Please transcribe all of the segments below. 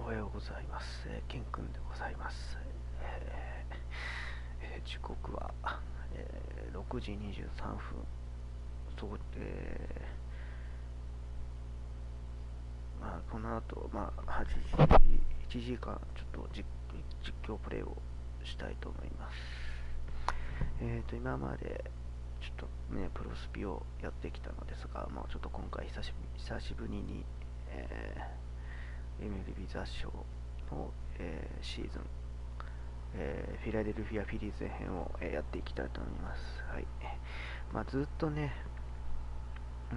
はようございます。ケン君でございます。時刻は、6時23分。そう、この後、8時、1時間、ちょっと実況プレイをしたいと思います。今まで、ちょっとね、プロスピをやってきたのですが、ちょっと今回久しぶりに、MLB 雑誌の、シーズン、フィラデルフィア・フィリーズ編を、やっていきたいと思います。はい。ずっとね、ち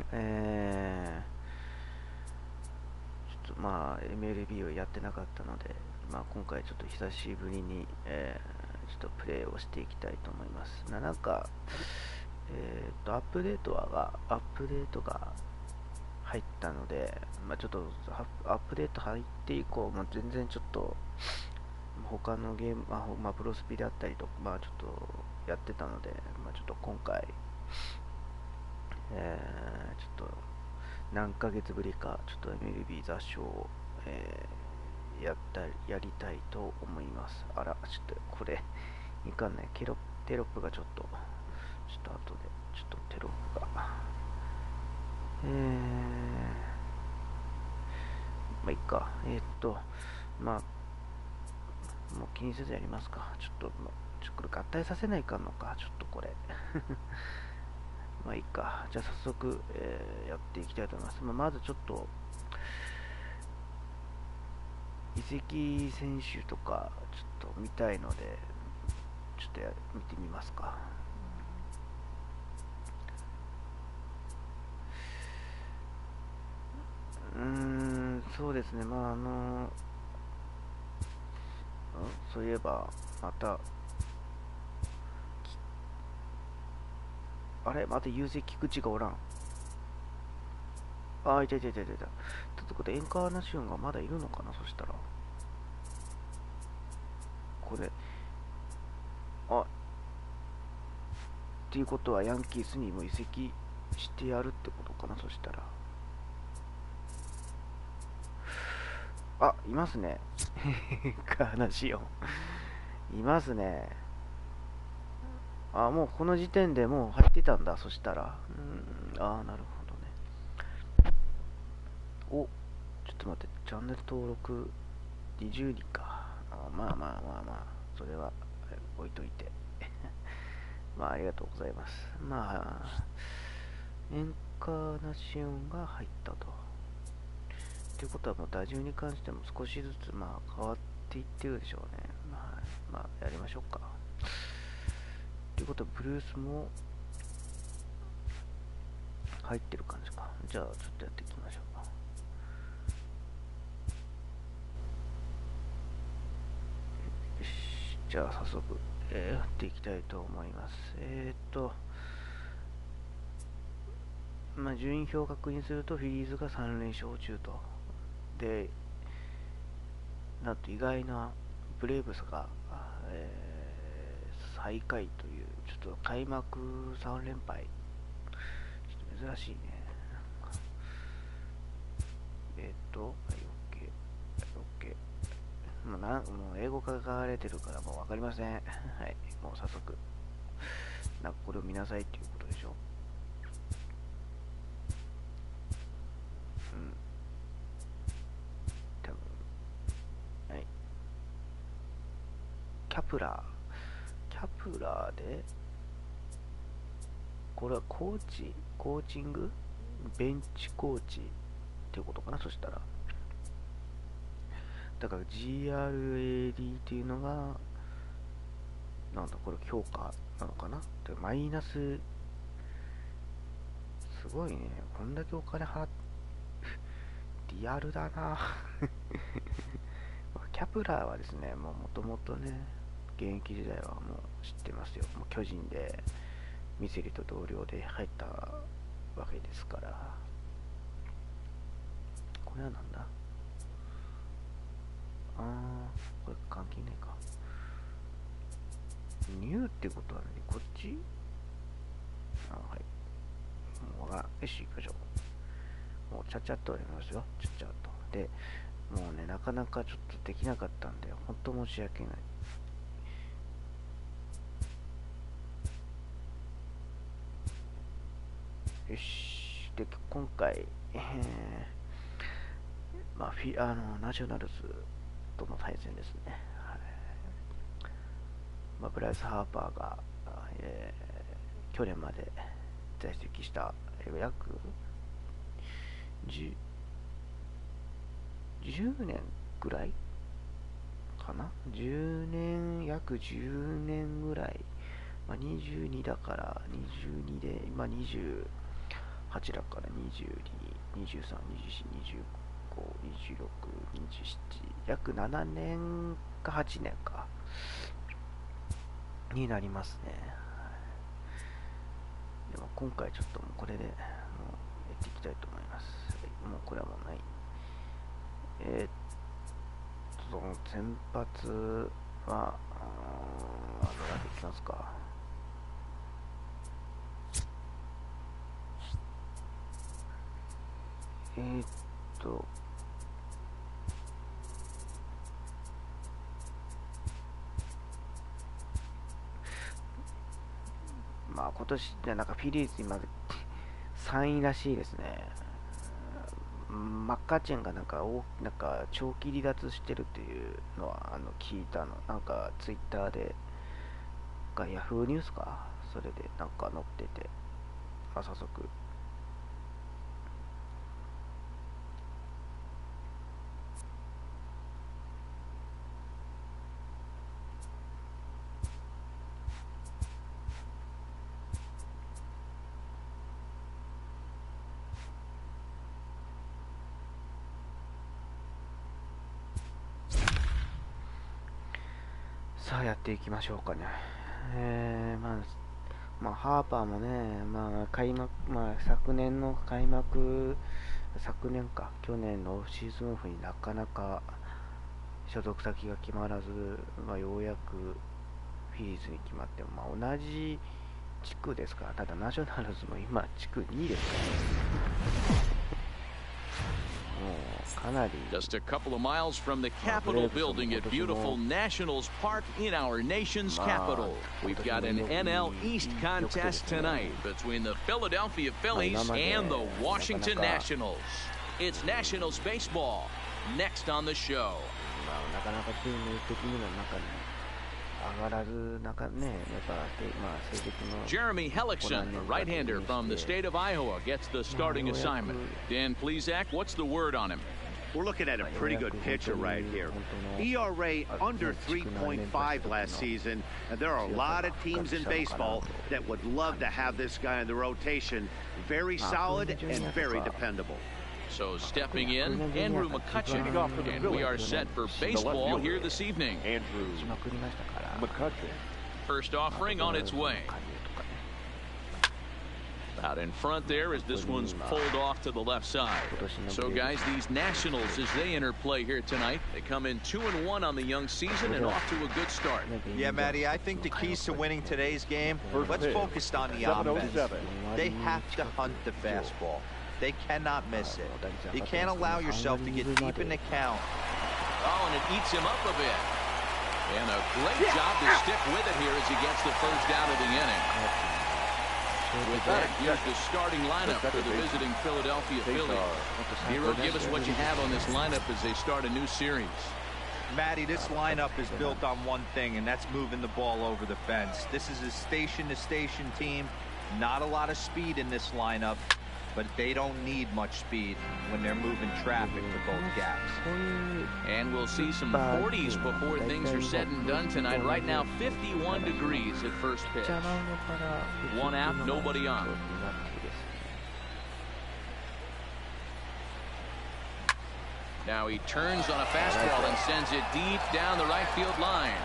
ょっとMLB をやってなかったので、今回ちょっと久しぶりに、ちょっとプレイをしていきたいと思います。なんか、アップデートが入ったので、ちょっとアップデート入って以降、全然ちょっと他のゲーム、プロスピであったりとか、ちょっとやってたので、ちょっと今回、ちょっと何ヶ月ぶりか、ちょっと MLB 雑誌を、やりたいと思います。ちょっとこれ、いかんない。テロップがちょっと後で、ちょっとテロップが。いっか。もう気にせずやりますか。これ合体させないかんのか。ちょっとこれ。いいか。じゃあ早速、やっていきたいと思います。まずちょっと、移籍選手とか、ちょっと見たいので、ちょっと見てみますか。そうですね。そういえば、また優勢菊池がおらん。いた。ちょっとこれエンカーナシオンがまだいるのかな。そしたらこれっていうことはヤンキースにも移籍してやるってことかな。そしたらいますね。エンカーナシオンいますね。もうこの時点でもう入ってたんだ。そしたらなるほどね。ちょっと待って、チャンネル登録20人か。それは置いといて。ありがとうございます。エンカーナシオンが入ったと。ということは、もう打順に関しても少しずつ変わっていってるでしょうね。やりましょうか。ということは、ブルースも入ってる感じか。じゃあ、ちょっとやっていきましょうか。よし、じゃあ早速、やっていきたいと思います。順位表を確認すると、フィリーズが3連勝中と。で、なんと意外なブレーブスが、最下位という、ちょっと開幕3連敗。ちょっと珍しいね。OK。もう英語化が書かれてるからもう分かりません。はい。もう早速。これを見なさいっていうことでしょ。多分。はい。キャプラーで、これはコーチングベンチコーチっていうことかな。そしたらだから GRAD っていうのがこれ評価なのかな。でマイナス、すごいね。こんだけお金払ってリアルだなキャプラーはですね、もともとね、現役時代はもう知ってますよ。もう巨人でミセリと同僚で入ったわけですから。これはなんだ。これ関係ねえか。ニューってことはね、こっちはい。よし、行きましょう。もうちゃっちゃっとやりますよ。ちゃっちゃっと。で、もうね、なかなかちょっとできなかったんで、本当申し訳ない。よし。で、今回、まあ、ナショナルズとの対戦ですね。はい。まあ、ブライス・ハーパーが、去年まで在籍した、約10年ぐらいかな、約10年ぐらい、まあ、22だから22で、今28だから22、23、24、25、26、27、約7年か8年かになりますね。でも今回ちょっともうこれでもうやっていきたいと思います。もうこれはもうない。先発はどうやっていきますか。まあ今年でなんかフィリーズ今3位らしいですね。マッカーチェンがなんか長期離脱してるっていうのは聞いたの。なんかツイッターでヤフーニュースか、それでなんか載ってて、まあ、早速さあやっていきましょうかね。まあハーパーもね、まあ昨年の開幕、去年のオフシーズンオフになかなか所属先が決まらず、まあ、ようやくフィリーズに決まって、まあ、同じ地区ですから、ただナショナルズも今地区2位ですからね。Just a couple of miles from the Capitol building at beautiful Nationals Park in our nation's capital. We've got an NL East contest tonight between the Philadelphia Phillies and the Washington Nationals. It's Nationals baseball next on the show. Jeremy Hellickson, a right-hander from the state of Iowa, gets the starting assignment. Dan Plesac, what's the word on him? We're looking at a pretty good pitcher right here. ERA under 3.5 last season, and there are a lot of teams in baseball that would love to have this guy in the rotation. Very solid and very dependable. So stepping in, Andrew McCutchen, and we are set for baseball here this evening. Andrew McCutchen. First offering on its way. Out in front there as this one's pulled off to the left side. So guys, these Nationals, as they enter play here tonight, they come in 2-1 on the young season and off to a good start. Yeah, Matty, I think the keys to winning today's game, let's focus on the offense. They have to hunt the fastball. They cannot miss it. You can't allow yourself to get deep in the count. Oh, and it eats him up a bit. And a great job to stick with it here as he gets the first out of the inning. With that, here's the starting lineup for the visiting Philadelphia Phillies. Hero, give us what you have on this lineup as they start a new series. Matty, this lineup is built on one thing, and that's moving the ball over the fence. This is a station-to-station team. Not a lot of speed in this lineup, but they don't need much speed when they're moving traffic to both gaps. And we'll see some 40s before things are said and done tonight. Right now, 51 degrees at first pitch. One out, nobody on. Now he turns on a fastball and sends it deep down the right field line.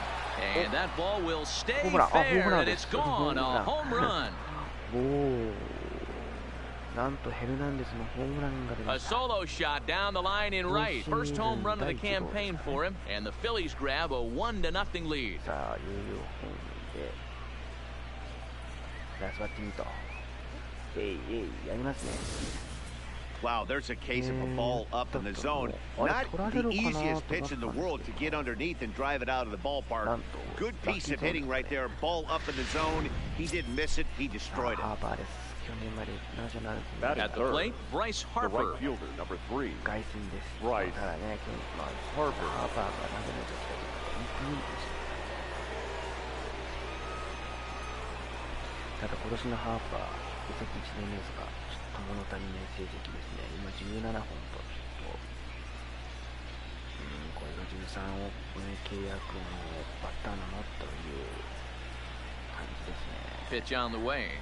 And that ball will stay fair, and it's gone. A home run. A solo shot down the line in right. First home run of the campaign for him, and the Phillies grab a 1-0 lead. Wow, there's a case of a ball up in the zone. Not the easiest pitch in the world to get underneath and drive it out of the ballpark. Good piece of hitting right there. Ball up in the zone. He didn't miss it. He destroyed it. At the plate, Bryce Harper. The right fielder, number 3. Bryce Harper. ただ今年のハーパー、移籍1年目ですが、ちょっと物足りない成績ですね。今17本と、ちょっと、これが13億円契約のバッターなのという感じですね。Pitch on the way.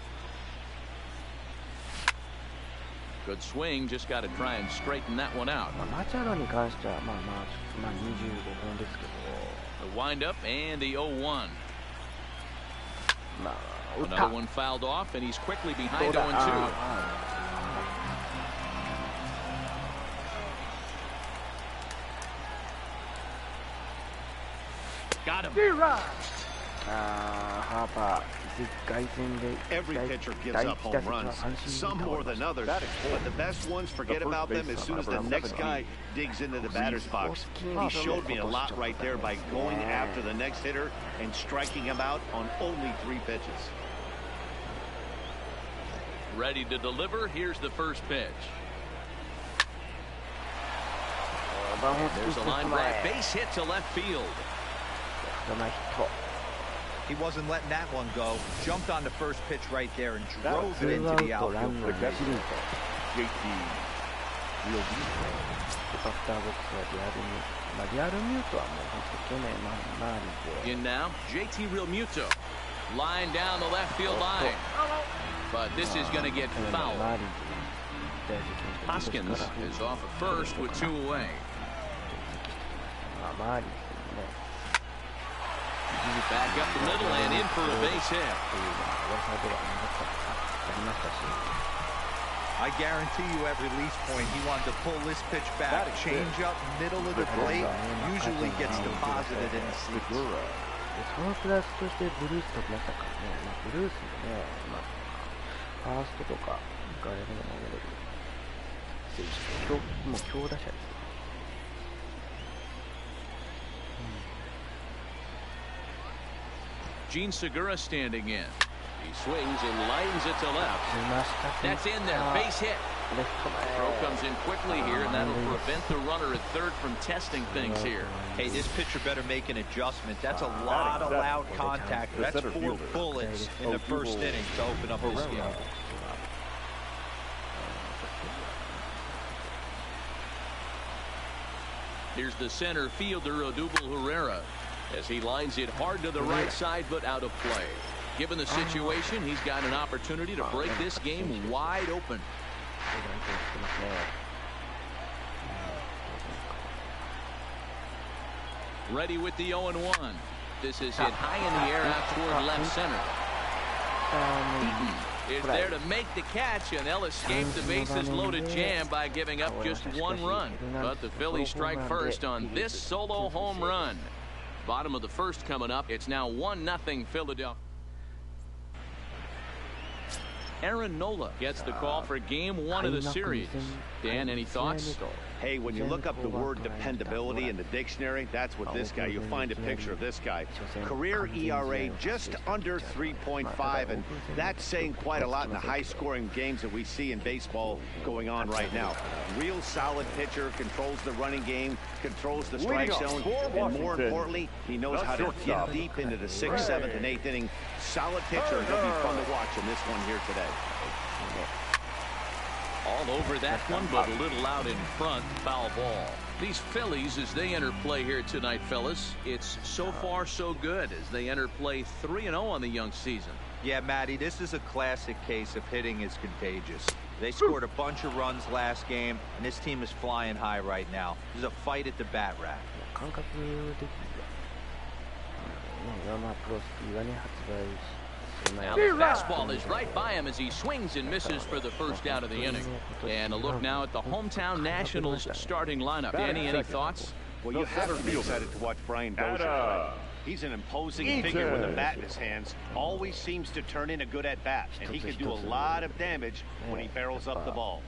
Good swing, just got to try and straighten that one out. マチャドに関しては、25本ですけど、 The windup and the 0-1. まあ、Another one fouled off, and he's quickly behind 0-2. Got him. ハーパー、凱旋で Every pitcher gives up home runs, some more than others, but the best ones forget about them as soon as the next guy digs into the batter's box. He showed me a lot right there by going after the next hitter and striking him out on only 3 pitches. Ready to deliver. Here's the first pitch. There's a line drive base hit to left field. He wasn't letting that one go. Jumped on the first pitch right there and drove it into the outfield. In now, JT Realmuto. Line down the left field line. But this is going to get fouled. Hoskins is off at first with 2 away. Back up the middle and in for a base hit. I guarantee you at release point he wanted to pull this pitch back. Change up middle of the plate. Usually gets deposited in the seats. そのプラスとしてブルース飛びましたからね。ブルースでね、ファーストとかガレージで投げれる選手、もう強打者です。Gene Segura standing in. He swings and lines it to left. That's in there. Base hit. Throw comes in quickly here, and that'll prevent the runner at third from testing things here. Hey, this pitcher better make an adjustment. That's a lot of loud contact. That's 4 bullets in the first inning to open up this game. Here's the center fielder, Odubel Herrera, as he lines it hard to the right side, but out of play. Given the situation, he's got an opportunity to break this game wide open. Ready with the 0-1. This is hit high in the air out toward left center. Eaton is there to make the catch, and they'll escape the bases loaded jam by giving up just 1 run. But the Phillies strike first on this solo home run. Bottom of the first coming up. It's now 1-0 Philadelphia. Aaron Nola gets the call for game 1 of the series. Dan, any thoughts? Hey, when you look up the word dependability in the dictionary, that's what this guy, you'll find a picture of this guy. Career ERA just under 3.5, and that's saying quite a lot in the high-scoring games that we see in baseball going on right now. Real solid pitcher, controls the running game, controls the strike zone, and more importantly, he knows how to get deep into the 6th, 7th, and 8th inning. Solid pitcher, and he'll be fun to watch in this one here today. All over that one, but a little out in front. Foul ball. These Phillies, as they enter play here tonight, fellas, it's so far so good as they enter play 3-0 on the young season. Yeah, Matty, this is a classic case of hitting is contagious. They scored a bunch of runs last game, and this team is flying high right now. There's a fight at the bat rack. Now the fastball is right by him as he swings and misses for the first out of the inning. And a look now at the hometown Nationals starting lineup. Danny, any thoughts? Well, you have to be excited to watch Brian Dozier. He's an imposing figure with a bat in his hands. Always seems to turn in a good at-bat, and he can do a lot of damage when he barrels up the ball.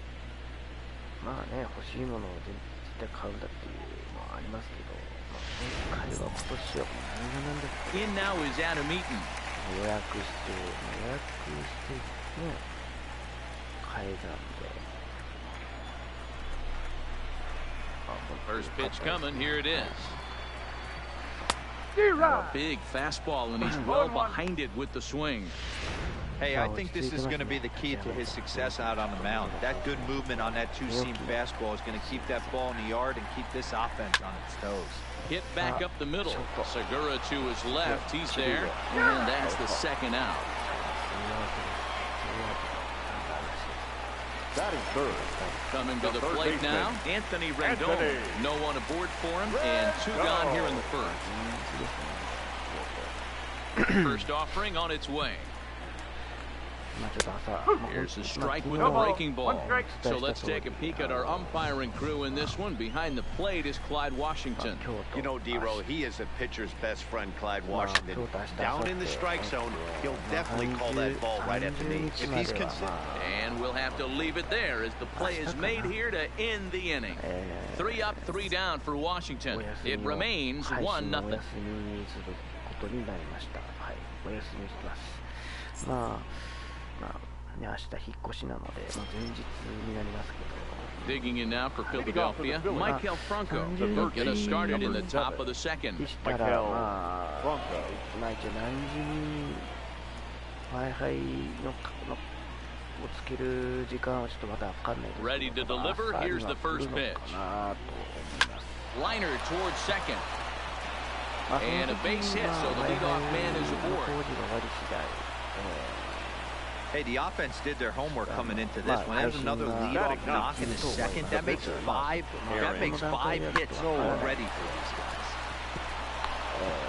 まあね、欲しいものを絶対買うんだっていうのはありますけど、まあ、今回は今年はもう何が何だって In now is Adam Eaton. 予約してね、買えたんで。First pitch coming, here it is. A big fastball, and he's well behind it with the swing. Hey, I think this is going to be the key to his success out on the mound. That good movement on that two-seam fastball is going to keep that ball in the yard and keep this offense on its toes. Hit back up the middle. Segura to his left. He's there, and that's the second out. Batting third. Coming to the plate now, Anthony Rendon. No one aboard for him, and two gone here in the first. First offering on its way. Here's a strike with a breaking ball. So let's take a peek at our umpiring crew in this one. Behind the plate is Clyde Washington. You know, D-Row, he is a pitcher's best friend, Clyde Washington. Down in the strike zone, he'll definitely call that ball right at the knee if he's consistent. And we'll have to leave it there as the play is made here to end the inning. 3 up, 3 down for Washington. It remains 1-0. まあね、明日引っ越しなので、まあ、前日になりますけど。 Digging in now for Philadelphia, Michael Franco will get us started in the top of the second. でしたら、まあ、一応何時に Wi-Fi のをつける時間はちょっとまだわかんないですけど。 Ready to deliver. Here's the first pitch. Liner towards second. And a base hit, so the leadoff man is aboard. Hey, the offense did their homework coming into this. When there's another leadoff knock in the second, that makes 5 hits already for these guys.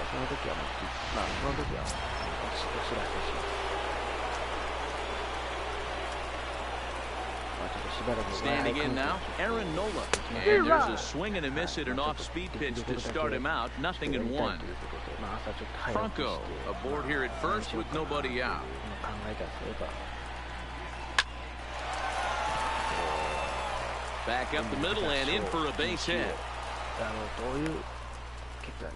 その時はお知らせします。 Standing in now, Aaron Nola. And there's a swing and a miss at an off-speed pitch to start him out. 0-1. Franco aboard here at first with nobody out. Back up the middle and in for a base hit.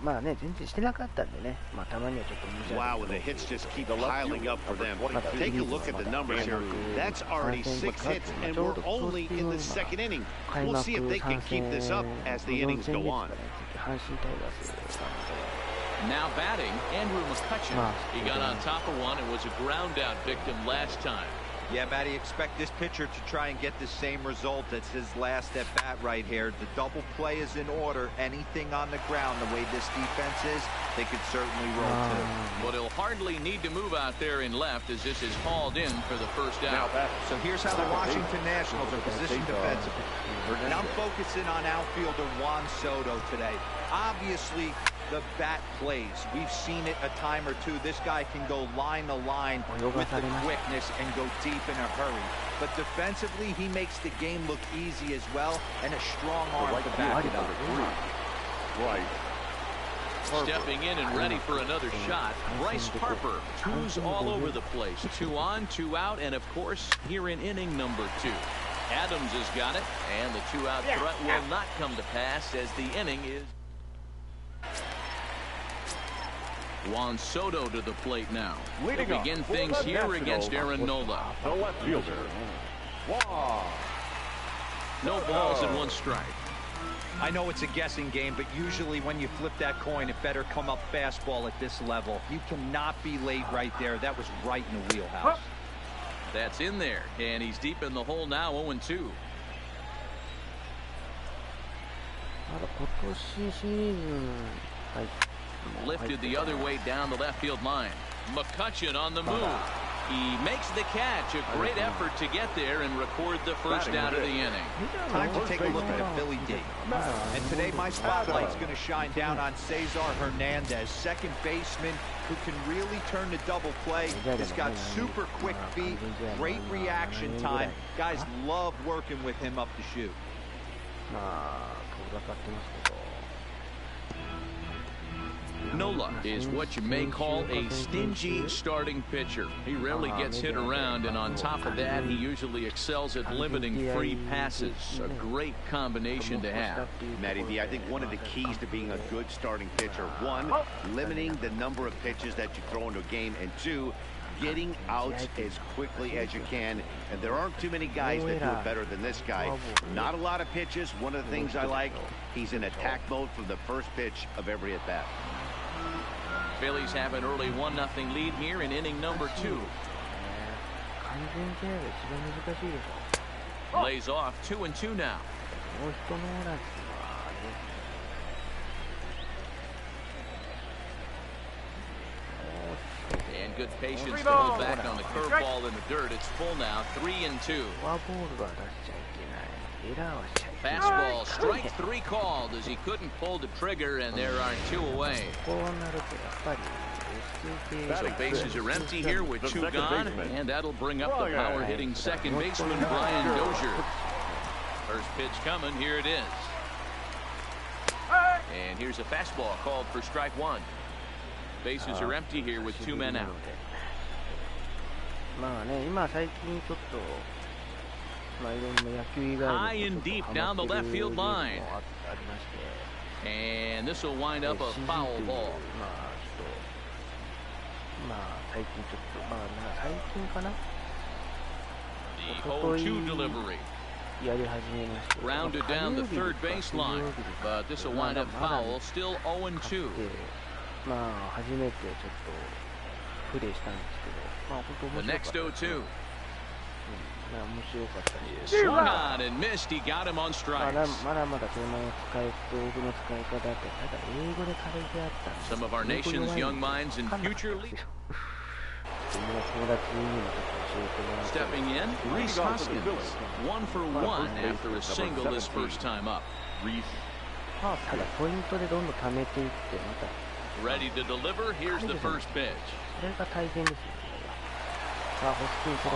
まあね、全然してなかったんでね、まあたまにはちょっと無茶。 Wow, and the hits just keep piling up for them. Take a look at the numbers here. That's already 6 hits, and we're only in the second inning. We'll see if they can keep this up as the innings go on. Now batting, Andrew McCutcheon. He got on top of one and was a ground-out victim last time. Yeah, Matty, expect this pitcher to try and get the same result as his last at-bat right here. The double play is in order. Anything on the ground, the way this defense is, they could certainly roll too. But he'll hardly need to move out there in left as this is hauled in for the first out. So here's how the Washington Nationals are positioned defensively. And I'm focusing on outfielder Juan Soto today. Obviously, the bat plays. We've seen it a time or two. This guy can go line to line with the quickness and go deep in a hurry. But defensively, he makes the game look easy as well, and a strong arm to back it up. Stepping in and ready for another shot, Bryce Harper. 2's all over the place. 2 on, 2 out, and of course, here in inning number 2. Adams has got it, and the 2-out threat will not come to pass as the inning is... Juan Soto to the plate now. He'll begin things here against Aaron Nola. The left fielder. No balls and 1 strike. I know it's a guessing game, but usually when you flip that coin, it better come up fastball at this level. You cannot be late right there. That was right in the wheelhouse. That's in there, and he's deep in the hole now, 0-2. Lifted the other way down the left field line. McCutcheon on the move. He makes the catch. A great effort to get there and record the first out of the inning. Time to take a look at Philly D. And today my spotlight's going to shine down on Cesar Hernandez, second baseman who can really turn the double play. He's got super quick feet, great reaction time. Guys love working with him up the chute. Nola is what you may call a stingy starting pitcher. He rarely gets hit around, and on top of that, he usually excels at limiting free passes. A great combination to have. Matty V, I think one of the keys to being a good starting pitcher, one, limiting the number of pitches that you throw into a game, and two, getting outs as quickly as you can. And there aren't too many guys that do it better than this guy. Not a lot of pitches. One of the things I like, he's in attack mode from the first pitch of every at bat. Phillies have an early 1-0 lead here in inning number 2. Lays off 2-2 now. And good patience to hold back on the curveball in the dirt. It's full now, 3-2. Fastball, strike 3 called as he couldn't pull the trigger, and there are 2 away. So bases are empty here with 2 gone, and that'll bring up the power-hitting second baseman Brian Dozier. First pitch coming, here it is. And here's a fastball called for strike 1. Bases are empty here with 2 men out. High and deep down the left field line. And this will wind up a foul ball. The 0-2 delivery. Rounded down the third baseline, but this will wind up foul, still 0-2. The next 0-2. Swung on and missed. He got him on strikes. Some of our nation's young minds and future leaders. Stepping in, Reese Hoskins, 1 for 1 after a single his first time up. Reese. Ready to deliver. Here's the first pitch. On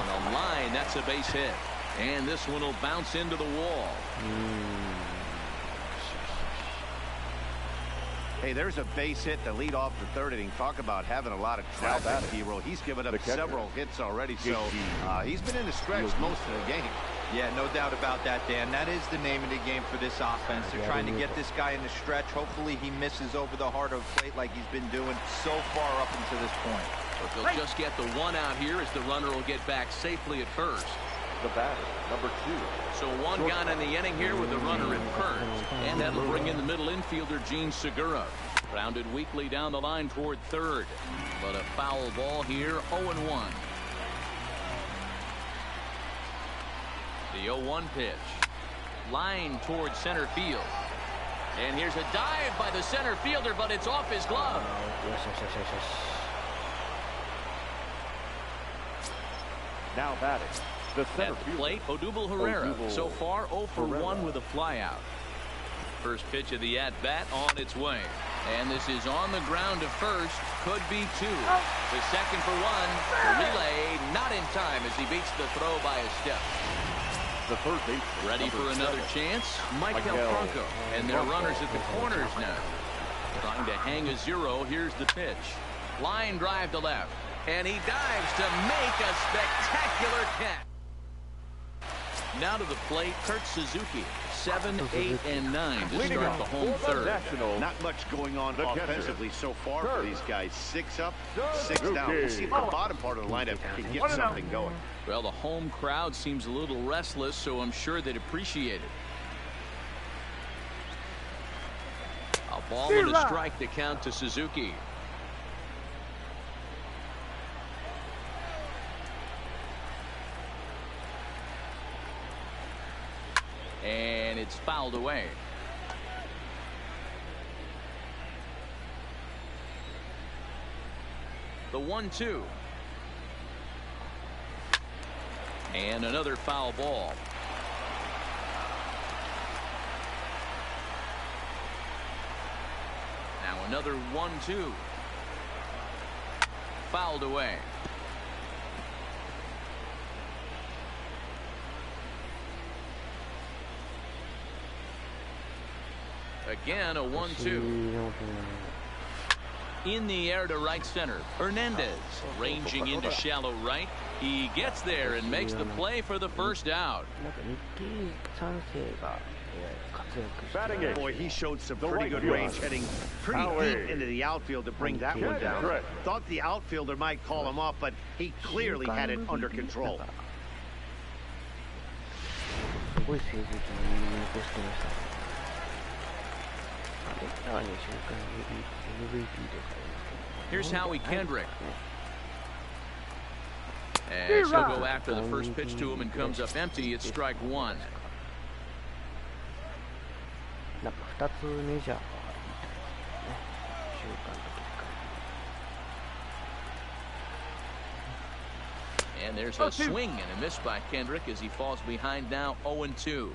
a line, that's a base hit. And this one will bounce into the wall. Hey, there's a base hit to lead off the third inning. Talk about having a lot of traffic, hero. He's given up several hits already, so he's been in the stretch most of the game. Yeah, no doubt about that, Dan. That is the name of the game for this offense. They're trying to get this guy in the stretch. Hopefully he misses over the heart of the plate like he's been doing so far up until this point. But they'll just get the 1 out here as the runner will get back safely at first. The batter, number 2. So 1 gone in the inning here with the runner at first. And that'll bring in the middle infielder, Gene Segura. Rounded weakly down the line toward third. But a foul ball here, 0-1. The 0-1 pitch. Line towards center field. And here's a dive by the center fielder, but it's off his glove. Now batting, the center At the plate, Odubel Herrera. So far, 0 for 1 with a flyout. First pitch of the at-bat on its way. And this is on the ground to first. Could be 2. The second for 1. The relay not in time as he beats the throw by a step. The third base. Ready for another chance? Michael Franco. And their runners at the corners now. Trying to hang a 0. Here's the pitch. Line drive to left. And he dives to make a spectacular catch. Now to the plate, Kurt Suzuki. 7, 8, and 9 to start the home third. Not much going on offensively so far for these guys. 6 up, 6 down. We'll see if the bottom part of the lineup can get something going. Well, the home crowd seems a little restless, so I'm sure they'd appreciate it. A ball and a strike to count to Suzuki. And it's fouled away. The 1-2. And another foul ball. Now another 1-2. Fouled away. Again, a 1-2. In the air to right center. Hernandez ranging into shallow right. He gets there and makes the play for the first out. Boy, he showed some pretty good range, heading pretty deep into the outfield to bring that one down. Thought the outfielder might call him off, but he clearly had it under control. Here's Howie Kendrick. As he'll go after the first pitch to him and comes up empty, it's strike one. And there's a swing and a miss by Kendrick as he falls behind now 0-2.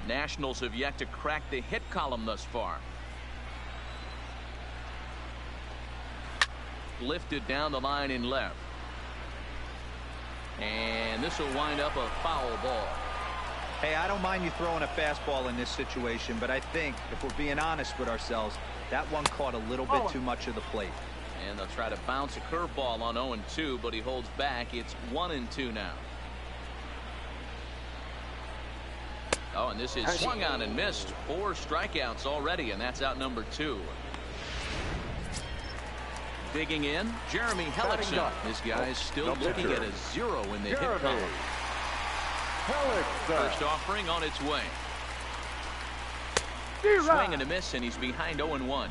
Nationals have yet to crack the hit column thus far. Lifted down the line in left. And this will wind up a foul ball. Hey, I don't mind you throwing a fastball in this situation, but I think if we're being honest with ourselves, that one caught a little bit too much of the plate. And they'll try to bounce a curveball on 0-2, but he holds back. It's 1-2 now. Oh, and this is swung on and missed. 4 strikeouts already, and that's out number 2. Digging in, Jeremy Hellickson. This guy is still looking at a 0 in the hit column. First offering on its way. Swing and a miss, and he's behind 0-1.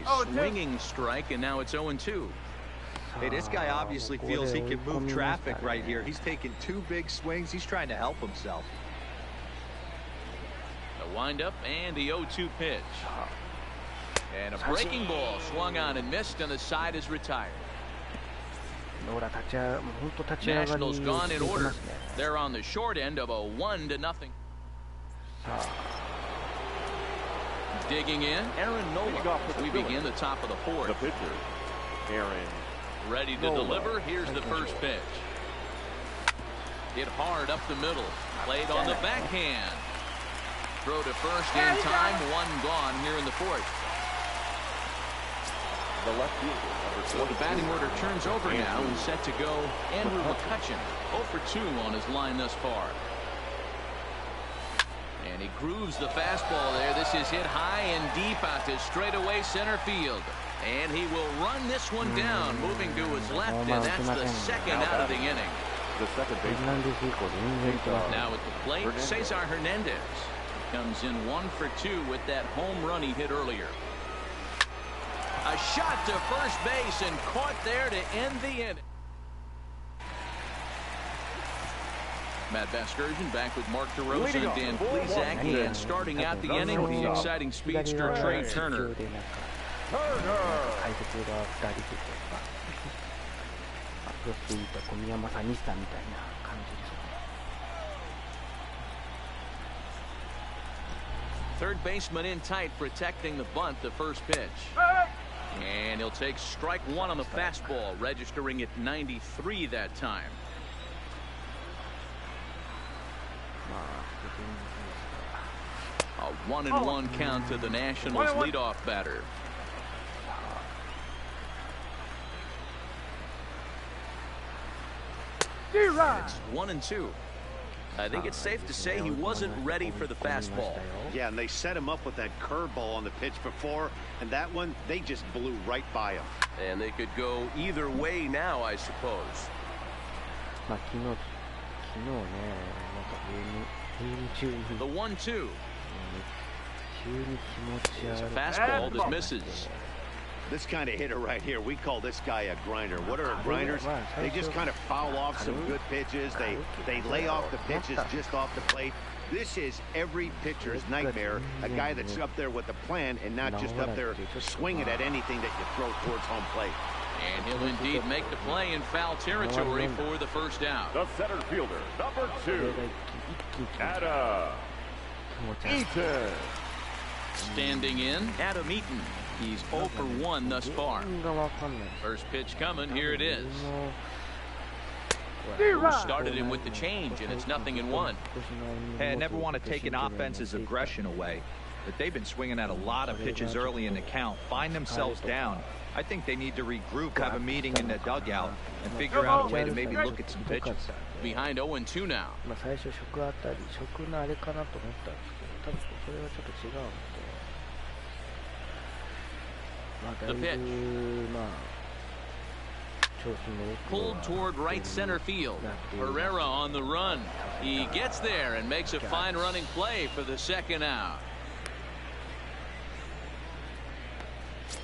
A swinging strike, and now it's 0-2. Hey, this guy obviously feels he can move traffic right here. He's taking 2 big swings. He's trying to help himself. The windup and the 0-2 pitch. And a breaking ball swung on and missed, and the side is retired. Nationals gone in order. They're on the short end of a 1-0. Digging in, Aaron Nola. We begin the top of the 4th. The pitcher, Aaron. Ready to deliver. Here's the first pitch. Hit hard up the middle. Played on the backhand. Throw to first in time. 1 gone here in the 4th. The left fielder. So the batting order turns over now and set to go Andrew McCutcheon. 0 for 2 on his line thus far. And he grooves the fastball there. This is hit high and deep out to straightaway center field. And he will run this one down, moving to his left, and that's the second out of the inning. The second baseman. Now at the plate, Cesar Hernandez comes in 1 for 2 with that home run he hit earlier. A shot to first base and caught there to end the inning. Matt Vasgersian back with Mark DeRosa and Dan Plesac, and starting out the inning, the exciting speedster Trey Turner. Third baseman in tight, protecting the bunt, the first pitch. And he'll take strike 1 on the fastball, registering at 93 that time. A 1-1 count to the Nationals leadoff batter. It's 1-2. I think it's safe to say he wasn't ready for the fastball. Yeah, and they set him up with that curveball on the pitch before, and that one, they just blew right by him. And they could go either way now, I suppose. The 1-2. It's a fastball that misses. This kind of hitter right here, we call this guy a grinder. What are grinders? They just kind of foul off some good pitches. They lay off the pitches just off the plate. This is every pitcher's nightmare, a guy that's up there with a plan and not just up there swinging at anything that you throw towards home plate. And he'll indeed make the play in foul territory for the first out. The center fielder, number 2, Adam Eaton. Standing in, Adam Eaton. He's 0 for 1 thus far. First pitch coming. Here it is. Who started him with the change, and it's 0-1. Hey, I never want to take an offense's aggression away, but they've been swinging at a lot of pitches early in the count, find themselves down. I think they need to regroup, have a meeting in the dugout, and figure out a way to maybe look at some pitches. Behind 0-2 now. 最初食あたり食のあれかなと思ったんですけど、多分それはちょっと違うので、だいぶ調子もよく Pulled toward right center field. Herrera on the run. He gets there and makes a fine running play for the second out.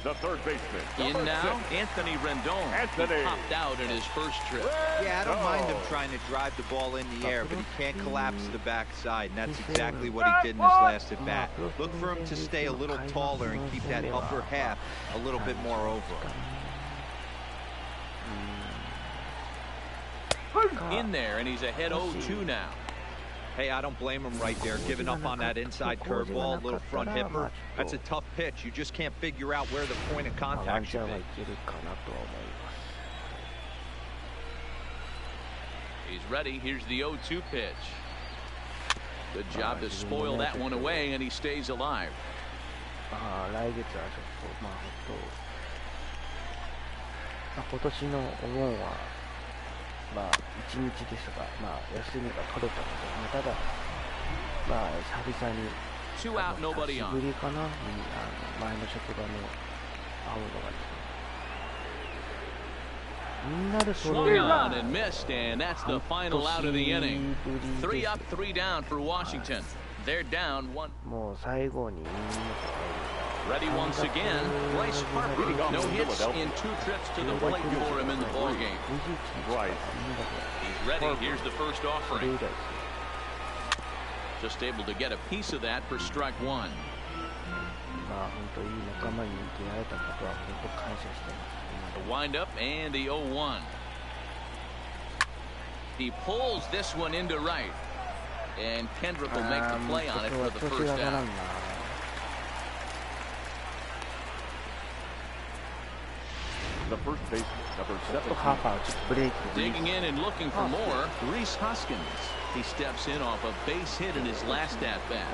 The third baseman. In now, Anthony Rendon. He popped out in his first trip. Yeah, I don't mind him trying to drive the ball in the air, but he can't collapse the backside, and that's exactly what he did in his last at bat. Look for him to stay a little taller and keep that upper half a little bit more over. In there, and he's ahead 0-2 now. Hey, I don't blame him right there, giving up on that inside curveball, little front hipper. That's a tough pitch. You just can't figure out where the point of contact should be. He's ready. Here's the 0-2 pitch. Good job to spoil that one away, and he stays alive. 来月はちょっと今年のお盆は1日ですが、休みが取れたので、ただ久々に久しぶりかな、前の職場の会うのがですね。Swung on and missed, and that's the final out of the inning. 3 up, 3 down for Washington. They're down 1. Ready once again, Bryce Harper. No hits in 2 trips to the plate for him in the ballgame. He's ready. Here's the first offering. Just able to get a piece of that for strike 1. The windup and the 0-1. He pulls this one into right, and Kendrick will make the play on it for the first out. The first baseman, number 7. Digging in and looking for more, Rhys Hoskins. He steps in off a base hit in his last at-bat.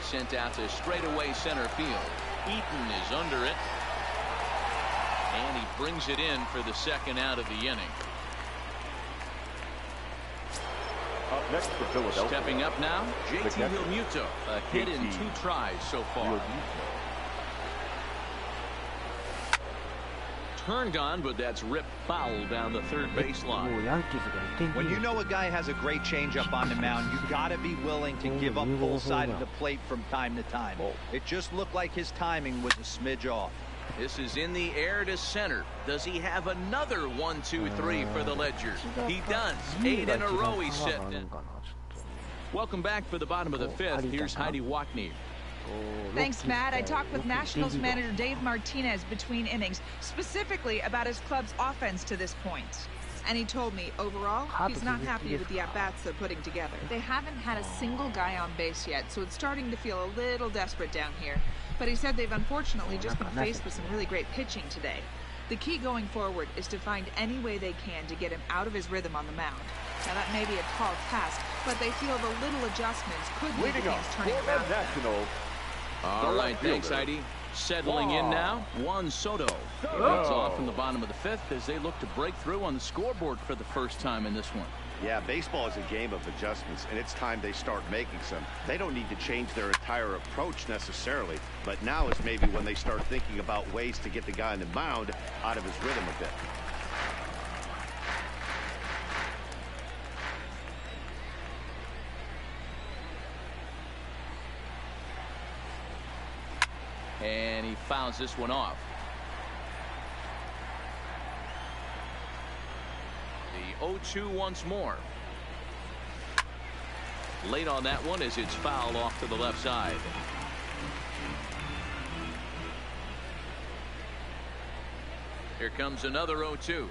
Sent out to straightaway center field. Eaton is under it. And he brings it in for the second out of the inning. Up next for Philadelphia. Stepping up now, JT Realmuto. A hit in 2 tries so far. Turned on, but that's ripped foul down the third baseline. When you know a guy has a great changeup on the mound, you got to be willing to give up full side of the plate from time to time. It just looked like his timing was a smidge off. This is in the air to center. Does he have another 1-2-3 for the Ledger? He does. 8 in a row he's set. Welcome back for the bottom of the 5th. Here's Heidi Wackney. Thanks, Matt. I talked with Nationals manager Dave Martinez between innings, specifically about his club's offense to this point. And he told me, overall, he's not happy with the at-bats they're putting together. They haven't had a single guy on base yet, so it's starting to feel a little desperate down here. But he said they've unfortunately just been faced with some really great pitching today. The key going forward is to find any way they can to get him out of his rhythm on the mound. Now, that may be a tall task, but they feel the little adjustments could lead to things turning around. All right, thanks, Heidi. Settling in now, Juan Soto. He leads off in the bottom of the 5th as they look to break through on the scoreboard for the first time in this one. Yeah, baseball is a game of adjustments, and it's time they start making some. They don't need to change their entire approach necessarily, but now is maybe when they start thinking about ways to get the guy on the mound out of his rhythm a bit. And he fouls this one off. The 0-2 once more. Late on that one as it's fouled off to the left side. Here comes another 0-2.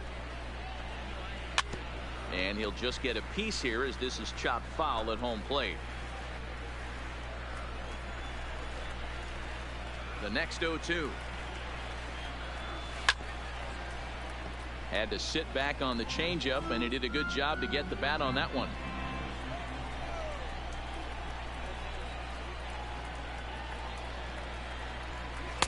And he'll just get a piece here as this is chopped foul at home plate. The next 0-2. Had to sit back on the changeup, and he did a good job to get the bat on that one.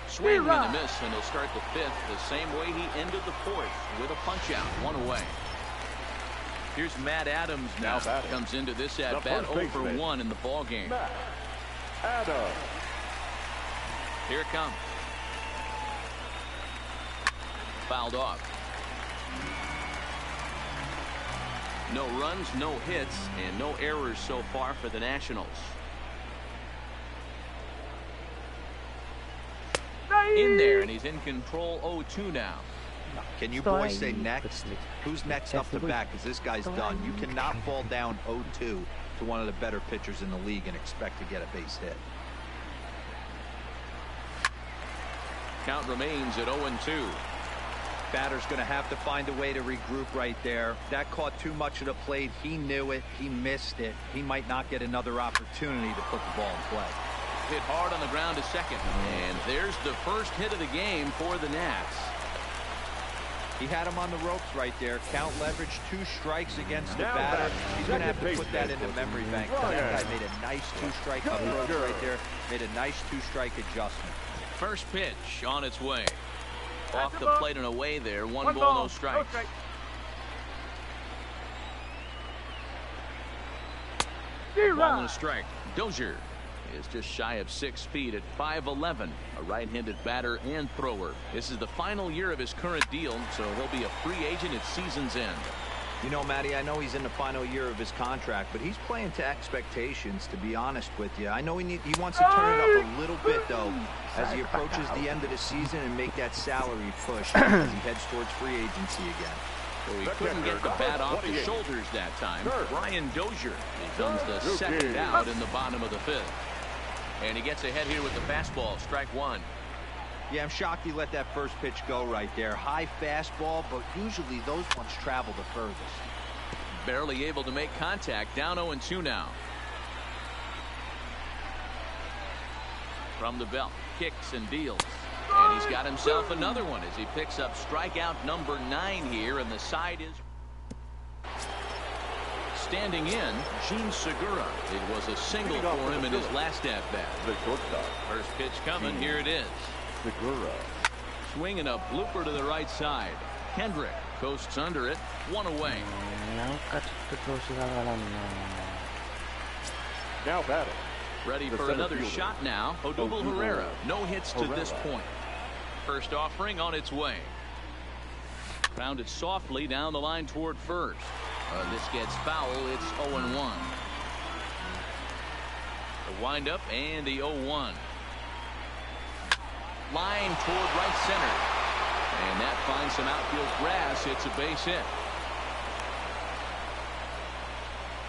Swing and a miss, and he'll start the fifth the same way he ended the fourth, with a punch out, 1 away. Here's Matt Adams now. Comes into this at bat 0 for 1 in the ball game. Matt Adams. Here it comes. Fouled off. No runs, no hits, and no errors so far for the Nationals. In there, and he's in control. 0-2 now. Can you boys say next? Who's next up to bat? Because this guy's done. You cannot fall down 0-2 to one of the better pitchers in the league and expect to get a base hit. Count remains at 0-2. Batter's going to have to find a way to regroup right there. That caught too much of the plate. He knew it. He missed it. He might not get another opportunity to put the ball in play. Hit hard on the ground to second. And there's the first hit of the game for the Nats. He had him on the ropes right there. Count leverage, 2 strikes against the batter. He's going to have to put that in the memory bank. That guy made a nice 2-strike approach right there. Made a nice 2-strike adjustment. First pitch on its way. Off the plate and away there. 1 ball, no strikes. Ball and a strike. Dozier is just shy of 6 feet at 5'11", a right-handed batter and thrower. This is the final year of his current deal, so he'll be a free agent at season's end. You know, Matty, I know he's in the final year of his contract, but he's playing to expectations, to be honest with you. I know he wants to turn it up a little bit, though, as he approaches the end of the season and make that salary push as he heads towards free agency again. So he couldn't get the bat off his shoulders that time. Brian Dozier becomes the second out in the bottom of the 5th. And he gets ahead here with the fastball, strike 1. Yeah, I'm shocked he let that first pitch go right there. High fastball, but usually those ones travel the furthest. Barely able to make contact, down 0-2 now. From the belt, kicks and deals. And he's got himself another one as he picks up strikeout number 9 here, and the side is... Standing in, Gene Segura. It was a single for him in his last at-bat. First pitch coming, here it is. Segura. Swinging a blooper to the right side. Kendrick coasts under it, 1 away. Now batting. Ready for another shot now. Odubel Herrera, no hits to this point. First offering on its way. Grounded softly down the line toward first. This gets foul. It's 0-1. The windup and the 0-1. Line toward right center. And that finds some outfield grass. It's a base hit.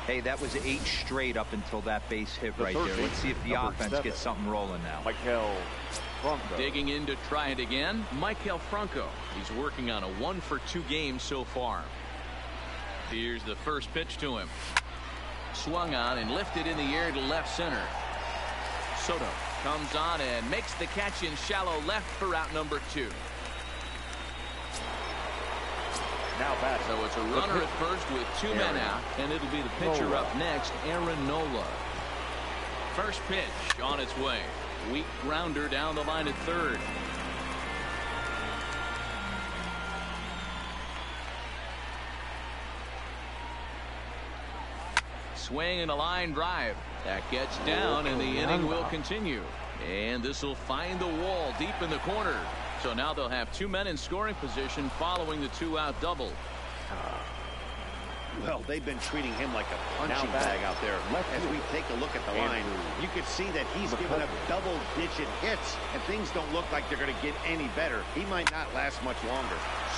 Hey, that was 8 straight up until that base hit right there. Let's see if the offense gets something rolling now. Maikel Franco. Digging in to try it again. Maikel Franco. He's working on a 1-for-2 game so far. Here's the first pitch to him. Swung on and lifted in the air to left center. Soto comes on and makes the catch in shallow left for out number 2. Now batting. So it's a runner at first with 2 men out, and it'll be the pitcher up next, Aaron Nola. First pitch on its way. Weak grounder down the line at third. Swing and a line drive. That gets down, and the inning will continue. And this will find the wall deep in the corner. So now they'll have 2 men in scoring position following the 2-out double. Well, they've been treating him like a punching bag out there. As we take a look at the line, you can see that he's given up double-digit hits, and things don't look like they're going to get any better. He might not last much longer.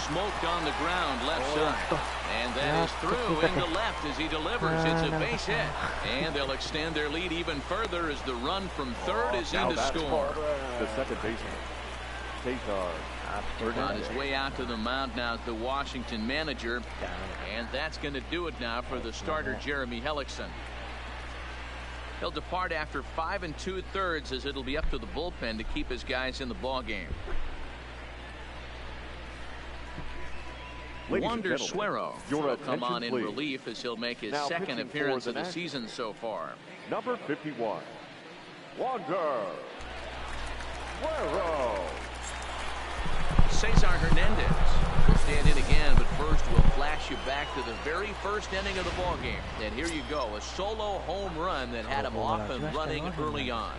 Smoked on the ground left side. And that is through into left as he delivers. It's a base hit. And they'll extend their lead even further as the run from third is in to score. The second baseman. On his way out to the mound now is the Washington manager. And that's going to do it now for the starter, Jeremy Hellickson. He'll depart after 5 2/3 as it'll be up to the bullpen to keep his guys in the ball game. Wander Suero will come on in please. relief as he'll make his Now second pitching appearance for of the the season so far. Number 51, Wander Suero. Cesar Hernandez will stand in again, but first we'll flash you back to the very first inning of the ballgame. And here you go, a solo home run that had him off and running early on.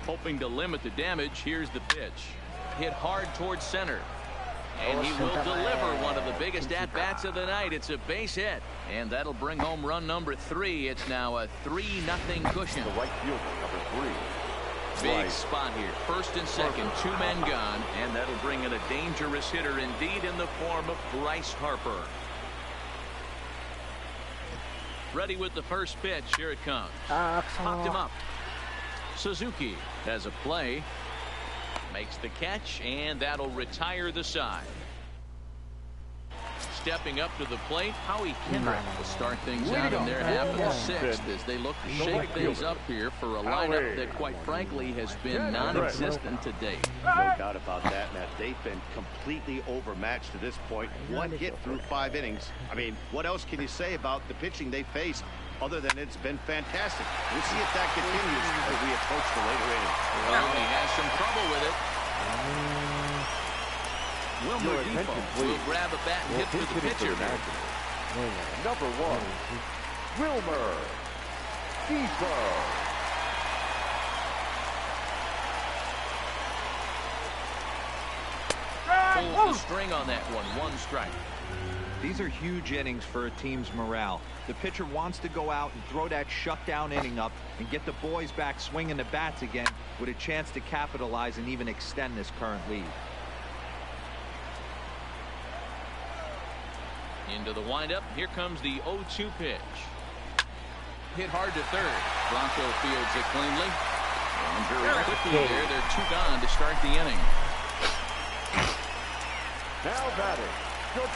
Hoping to limit the damage, here's the pitch. Hit hard towards center. And he will deliver one of the biggest at-bats of the night. It's a base hit. And that'll bring home run number 3. It's now a 3-0 cushion. The right fielder, number 3. Big spot here. First and second, 2 men gone. And that'll bring in a dangerous hitter indeed in the form of Bryce Harper. Ready with the first pitch. Here it comes. Popped him up. Suzuki has a play. Makes the catch, and that'll retire the side. Stepping up to the plate, Howie Kendrick will start things out in their half of the 6th as they look to shake things up here for a lineup that, quite frankly, has been non-existent to date. No doubt about that, Matt. They've been completely overmatched to this point. 1 hit through 5 innings. I mean, what else can you say about the pitching they faced other than it's been fantastic? We'll see if that continues as we approach the later innings. Well, he has some trouble with it. Wilmer Defoe will grab a bat and hit for the pitcher. Number 1, Wilmer Defoe. Pulls the string on that one. 1 strike. These are huge innings for a team's morale. The pitcher wants to go out and throw that shutdown inning up and get the boys back swinging the bats again with a chance to capitalize and even extend this current lead. Into the windup. Here comes the 0-2 pitch. Hit hard to third. Bronco fields it cleanly. And very quickly there, they're 2 gone to start the inning. Now batting.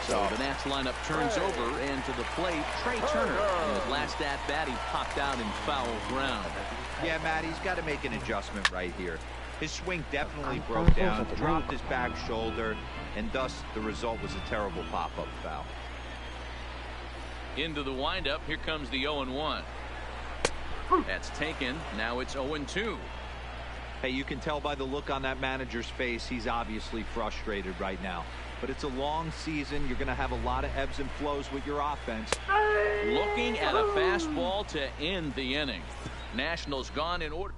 So the Nats lineup turns over, and to the plate, Trey Turner. In his last at-bat, he popped out in foul ground. Yeah, Matt, he's got to make an adjustment right here. His swing definitely broke down, dropped his back shoulder, and thus the result was a terrible pop-up foul. Into the windup, here comes the 0-1. That's taken. Now it's 0-2. Hey, you can tell by the look on that manager's face, he's obviously frustrated right now. But it's a long season. You're going to have a lot of ebbs and flows with your offense. Looking at a fastball to end the inning. Nationals gone in order.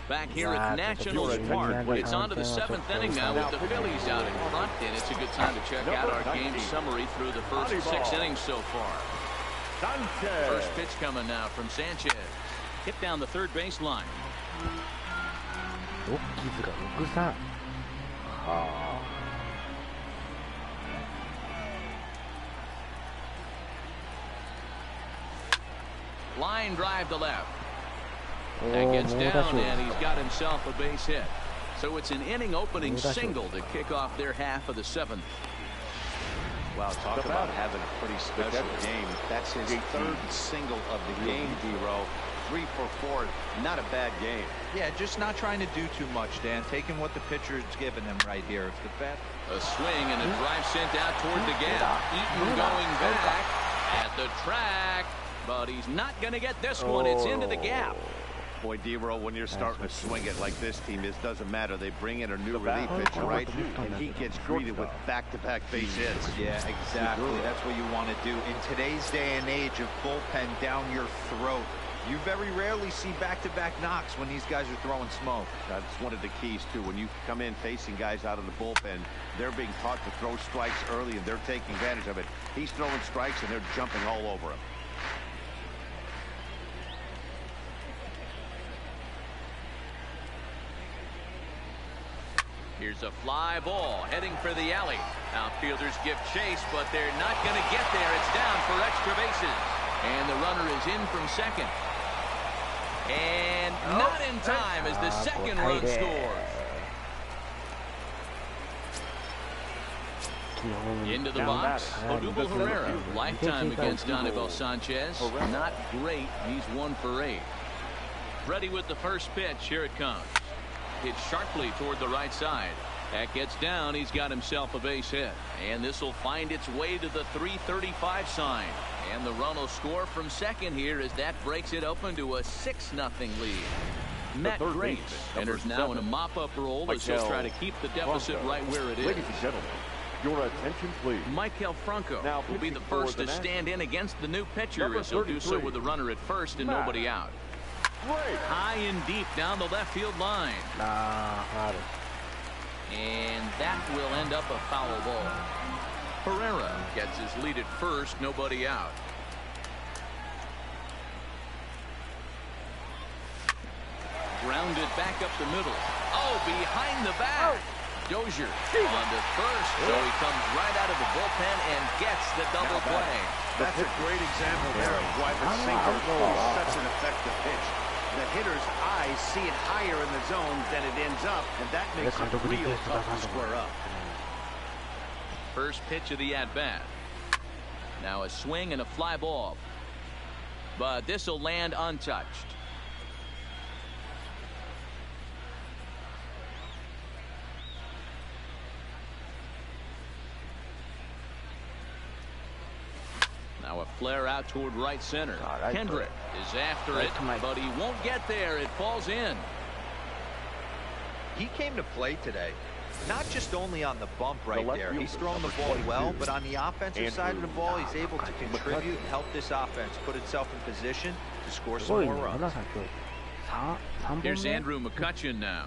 Back here at Nationals Park, it's on to the 7th inning now with the Phillies out in front, and it's a good time to check out our game summary through the first 6 innings so far. First pitch coming now from Sanchez. Hit down the third baseline. Line drive to left. That gets down, and he's got himself a base hit. So it's an inning opening single to kick off their half of the 7th. Wow, talk about having a pretty special game. That's his 3rd single of the game, D-Row. 3 for 4, not a bad game. Yeah, just not trying to do too much, Dan. Taking what the pitcher's giving him right here. If the bat... A swing and a drive sent out toward the gap. Eaton going back at the track, but he's not going to get this one. It's into the gap. Boy, D-Row, when you're starting to swing it like this team, it doesn't matter. They bring in a new relief pitcher, right? And he gets greeted with back-to-back base hits. Yeah, exactly. That's what you want to do. In today's day and age of bullpen down your throat, you very rarely see back-to-back knocks when these guys are throwing smoke. That's one of the keys, too. When you come in facing guys out of the bullpen, they're being taught to throw strikes early, and they're taking advantage of it. He's throwing strikes, and they're jumping all over him. Here's a fly ball heading for the alley. Outfielders give chase, but they're not going to get there. It's down for extra bases. And the runner is in from second. And not in time as the second run scores. Into the box, Odubel Herrera. Lifetime against Anibal Sanchez. Not great. He's 1 for 8. Ready with the first pitch. Here it comes. Hit sharply toward the right side. That gets down. He's got himself a base hit. And this will find its way to the 335 sign. And the run will score from second here as that breaks it open to a 6-0 lead. Matt Grace enters now in a mop-up role as he'll try to keep the deficit right where it is. Ladies and gentlemen, your attention, please. Michael Franco will be the first to stand in against the new pitcher Number as he'll do so 33. with a runner at first and nobody out. High and deep down the left field line. And that will end up a foul ball. Pereira gets his lead at first, nobody out. Grounded back up the middle. Oh, behind the back. Dozier on to first, so he comes right out of the bullpen and gets the double play. That's a great example there of why the sinker is such an effective pitch. The hitter's eyes see it higher in the zone than it ends up, and that makes it real tough to square up. First pitch of the at-bat. Now a swing and a fly ball. But this will land untouched. Now a flare out toward right center. Kendrick is after it, but he won't get there. It falls in. He came to play today, not just only on the bump right there. He's throwing the ball well, but on the offensive side of the ball, he's able to contribute and help this offense put itself in position to score some more runs. Here's Andrew McCutchen now.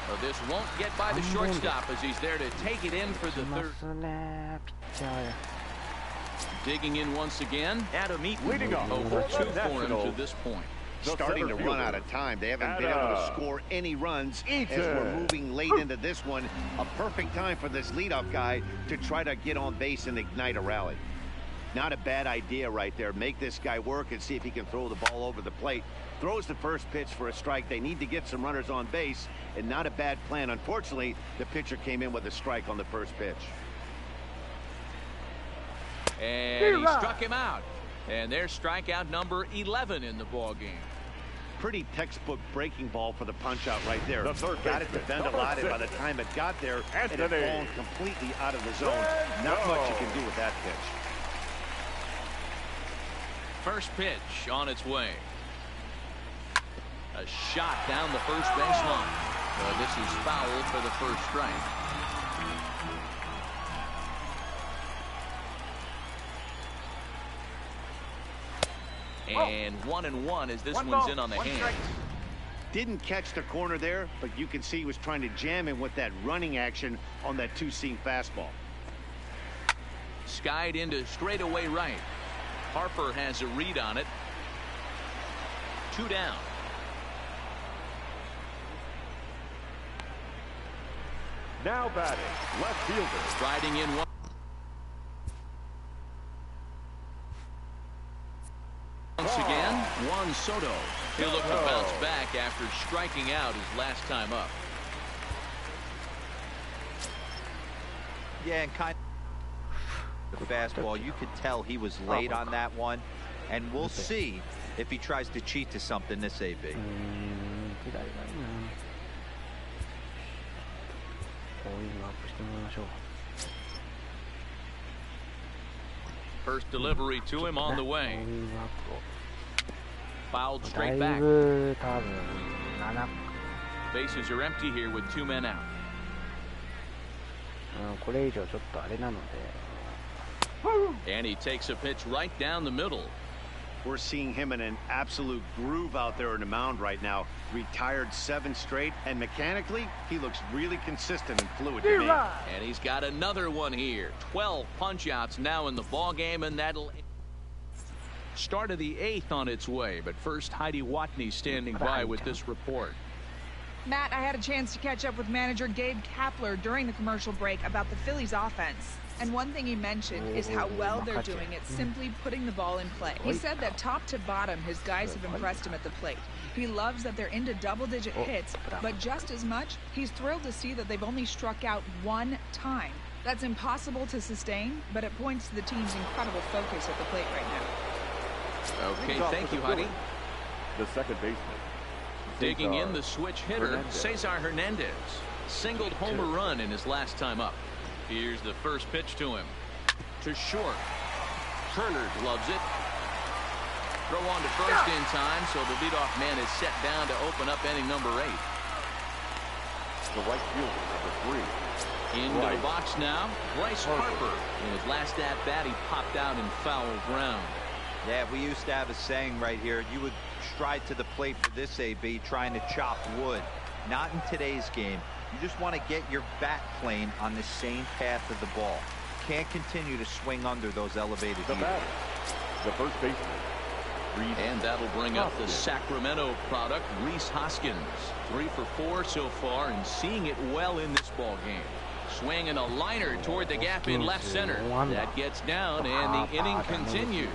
Well, this won't get by the shortstop as he's there to take it in for the third. Digging in once again. Adam Eaton Leading off over 2 for him to this point. Starting to run out of time. They haven't been able to score any runs as we're moving late into this one. A perfect time for this leadoff guy to try to get on base and ignite a rally. Not a bad idea right there. Make this guy work and see if he can throw the ball over the plate. Throws the first pitch for a strike. They need to get some runners on base, and not a bad plan. Unfortunately, the pitcher came in with a strike on the first pitch. And he struck him out. And there's strikeout number 11 in the ball game. Pretty textbook breaking ball for the punch out right there. Got it to bend a lot, and by the time it got there, it had fallen completely out of the zone. Not much you can do with that pitch. First pitch on its way. A shot down the first baseline. This is foul for the first strike. And 1-1 as this one's in on the hand. Didn't catch the corner there, but you can see he was trying to jam him with that running action on that two-seam fastball. Skied into straightaway right. Harper has a read on it. 2 down. Now batting, left fielder. Striding in one. Once again, Juan Soto. He'll look to bounce back after striking out his last time up. Yeah, and kind of the fastball, you could tell he was late on that one, and we'll see if he tries to cheat to something this AB. First delivery to him on the way. Fouled straight back. Bases are empty here with 2 men out. And he takes a pitch right down the middle. We're seeing him in an absolute groove out there in the mound right now. Retired 7 straight, and mechanically, he looks really consistent and fluid to me. And he's got another one here. 12 punch-outs now in the ball game, and that'll start of the 8th on its way. But first, Heidi Watney standing by with this report. Matt, I had a chance to catch up with manager Gabe Kapler during the commercial break about the Phillies offense. And one thing he mentioned is how well they're doing at simply putting the ball in play. He said that top to bottom, his guys have impressed him at the plate. He loves that they're into double-digit hits, but just as much, he's thrilled to see that they've only struck out 1 time. That's impossible to sustain, but it points to the team's incredible focus at the plate right now. Okay, thank you, Heidi. the second baseman. Digging in the switch hitter, Cesar Hernandez. Singled home a run in his last time up. Here's the first pitch to him. To short. Turner loves it. Throw on to first in time, so the leadoff man is set down to open up inning number 8. The right fielder, number 3. Into the box now, Bryce Harper. In his last at-bat, he popped out in foul ground. Yeah, we used to have a saying right here. You would stride to the plate for this AB trying to chop wood. Not in today's game. You just want to get your bat plane on the same path of the ball. Can't continue to swing under those elevated The batter, the first baseman. And that'll bring up the Sacramento product, Rhys Hoskins. 3 for 4 so far and seeing it well in this ball game. Swinging a liner toward the gap in left center. That gets down and the inning continues.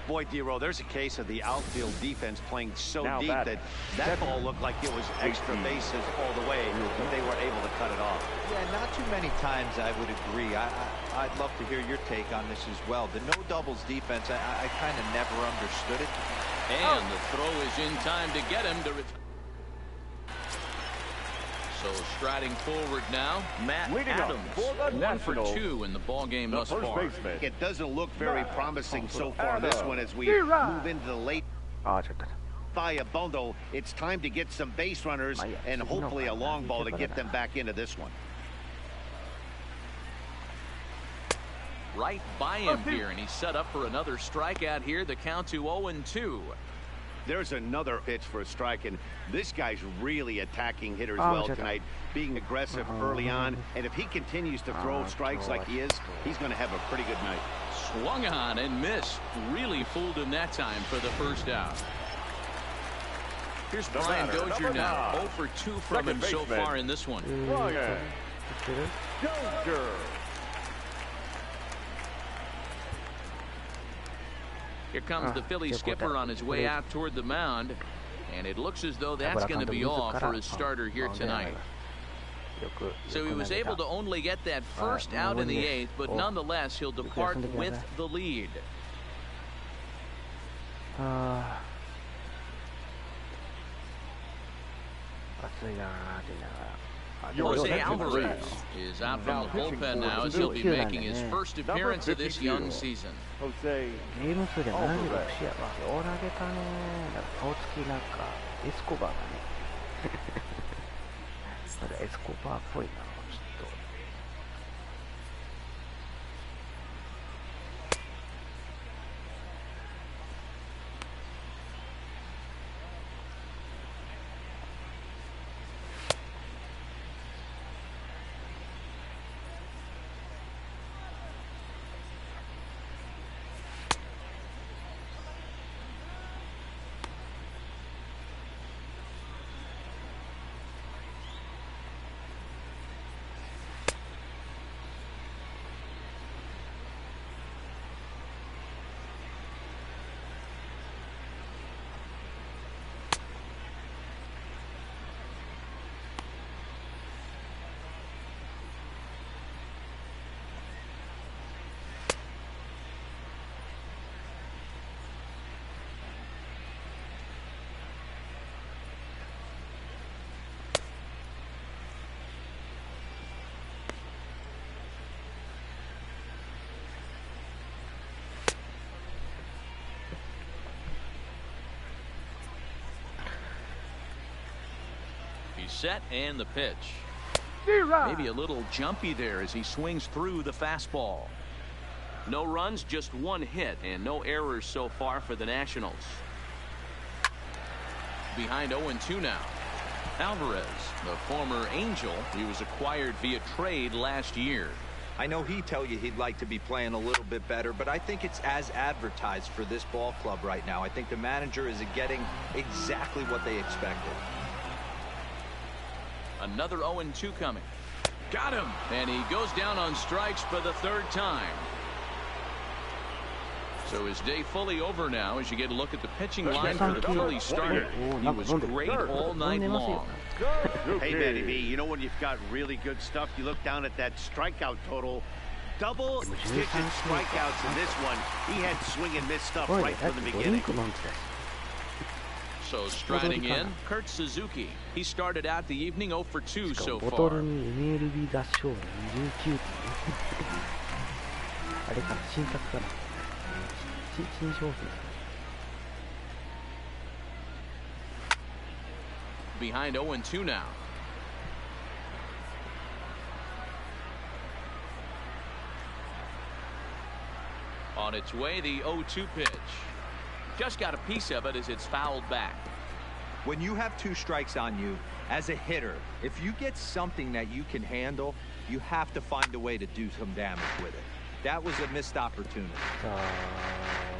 Boy, D-Row, there's a case of the outfield defense playing so Now deep that ball looked like it was extra bases all the way, but they were able to cut it off. Yeah, not too many times I would agree. I'd love to hear your take on this as well. The no doubles defense, I kind of never understood it. And the throw is in time to get him to So striding forward now, Matt Adams. 1 for 2 in the ball game thus far. It doesn't look very promising so far this one as we move into the late. Via bundle, it's time to get some base runners and hopefully a long ball to get them back into this one. Right by him here, and he's set up for another strikeout here. The count to 0-2. There's another pitch for a strike, and this guy's really attacking hitters well tonight, being aggressive early on, and if he continues to throw strikes like he is, he's going to have a pretty good night. Swung on and missed. Really fooled him that time for the first out. Here's Brian Dozier now. 0 for 2 from him so far in this one. Dozier. Here comes the Philly skipper on his way out toward the mound, and it looks as though that's going to be all for his starter here tonight. So he was able to only get that first out in the 8th, but nonetheless he'll depart with the lead. Jose Alvarez is out from the bullpen now as he'll be making his first appearance of this young season. Jose ゲーム数で76試合はおらげたね。なんか顔つきなんかエスコバーがね。なんかエスコバーっぽいな、ちょっと。Set and the pitch. Maybe a little jumpy there as he swings through the fastball. No runs, just 1 hit, and no errors so far for the Nationals. Behind 0-2 now. Alvarez, the former Angel, he was acquired via trade last year. I know he'd tell you he'd like to be playing a little bit better, but I think it's as advertised for this ball club right now. I think the manager is getting exactly what they expected. Another 0-2 coming. Got him. And he goes down on strikes for the 3rd time. So his day fully over now as you get a look at the pitching line for the Phillies starter. He was great all night long. Hey, Matty B, you know when you've got really good stuff, you look down at that strikeout total, double-digit strikeouts in this one. He had swing and miss stuff right from the beginning. So striding in, Kurt Suzuki. He started out the evening 0 for 2 so ボトル far. に MLB 合唱29点あれかな、新作かな、新商品。 Behind 0 and 2 now. On its way, the 0-2 pitch. Just got a piece of it as it's fouled back. When you have 2 strikes on you, as a hitter, if you get something that you can handle, you have to find a way to do some damage with it. That was a missed opportunity. さあ、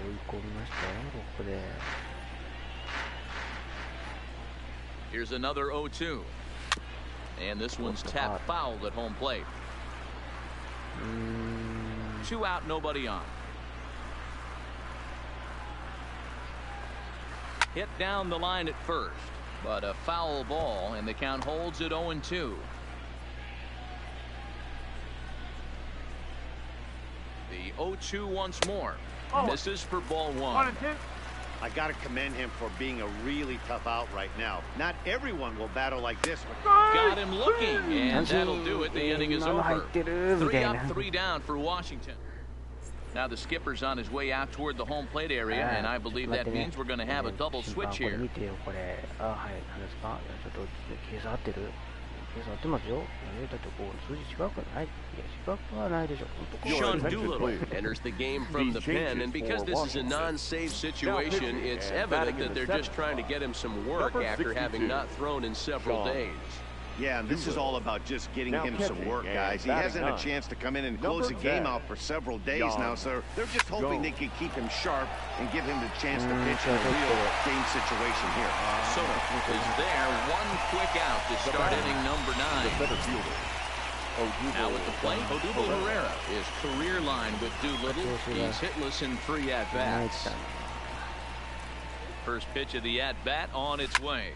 追い込みましたよ、ここで。 Here's another 0-2. And this one's tapped foul at home plate. 2 out, nobody on. Hit down the line at first, but a foul ball, and the count holds at 0 and 2. The 0-2 once more. Misses for ball 1. I got to commend him for being a really tough out right now. Not everyone will battle like this one. Got him looking, and that'll do it. The inning is over. 3 up, 3 down for Washington. Now the skipper's on his way out toward the home plate area, and I believe that means we're going to have a double switch here. 見てよ、これ。あ、はい、何ですか？ちょっと計算合ってる？計算合ってますよ。だってこう数字違くない？いや、違くはないでしょ。 Sean Doolittle enters the game from the pen, and because this is a non-save situation, it's evident that they're just trying to get him some work after having not thrown in several days. Yeah, and this is all about just getting him some work, guys. He hasn't a chance to come in and close the game out for several days now, so they're just hoping they can keep him sharp and give him the chance to pitch in a real game situation here. Soto is there, one quick out to start inning number 9. Now at the plate, Odubel Herrera is career line with Doolittle. He's hitless in 3 at-bats. First pitch of the at-bat on its way.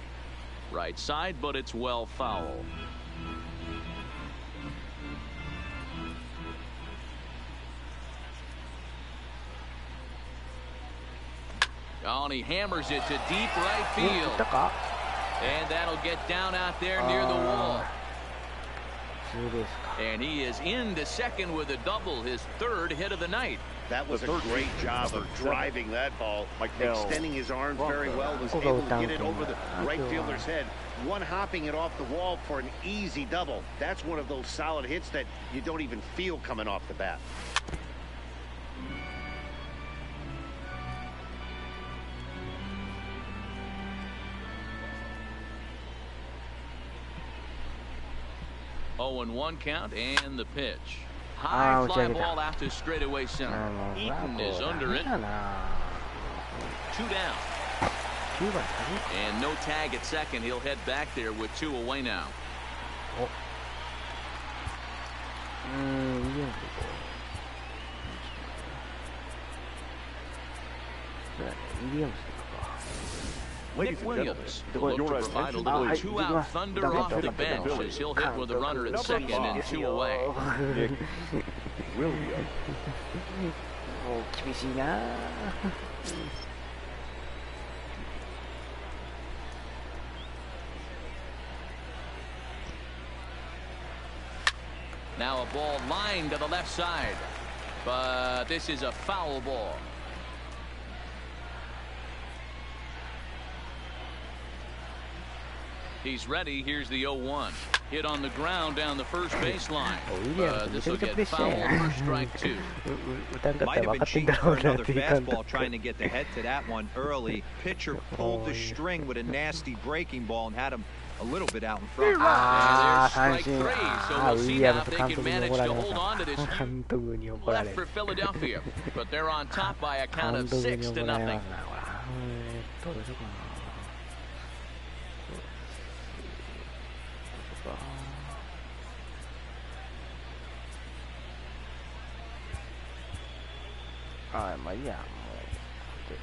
Right side, but it's well foul. Oh, and he hammers it to deep right field. And that'll get down out there near the wall. And he is into second with a double, his 3rd hit of the night. That was a great job of driving that ball, extending his arms very well, was able to get it over the right fielder's head, one-hopping it off the wall for an easy double. That's one of those solid hits that you don't even feel coming off the bat. Oh, and 1 count, and the pitch. High fly ball out to straightaway center. Eaton is under it. 2 down. And no tag at second. He'll head back there with 2 away now. Nick Williams will look to provide a little 2-out thunder off the bench as he'll hit with a runner at second and 2 away. Nick Williams. もう厳しいな。Now a ball lined to the left side, but this is a foul ball. He's ready. Here's the 0-1. Hit on the ground down the first baseline. This will get foul for strike 2. Might have been cheating for another fastball, trying to get the head to that one early. Pitcher pulled the string with a nasty breaking ball and had him a little bit out in front. And there's strike 3, so we'll see now if they can manage to hold on to this left for Philadelphia. But they're on top by a count of 6-0. ああ、まあいいや、もう。